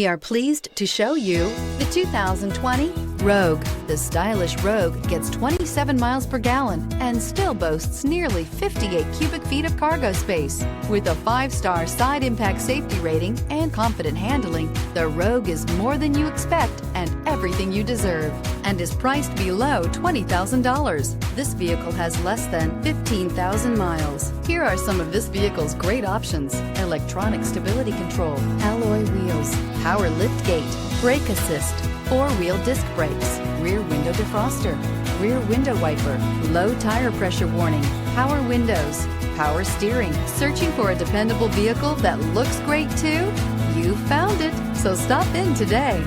We are pleased to show you the 2020 Rogue. The stylish Rogue gets 27 miles per gallon and still boasts nearly 58 cubic feet of cargo space. With a 5-star side impact safety rating and confident handling, the Rogue is more than you expect and everything you deserve, and is priced below $20,000. This vehicle has less than 15,000 miles. Here are some of this vehicle's great options: electronic stability control, alloy wheels, power liftgate, brake assist, 4-wheel disc brakes, rear window defroster, rear window wiper, low tire pressure warning, power windows, power steering. Searching for a dependable vehicle that looks great too? You found it, so stop in today.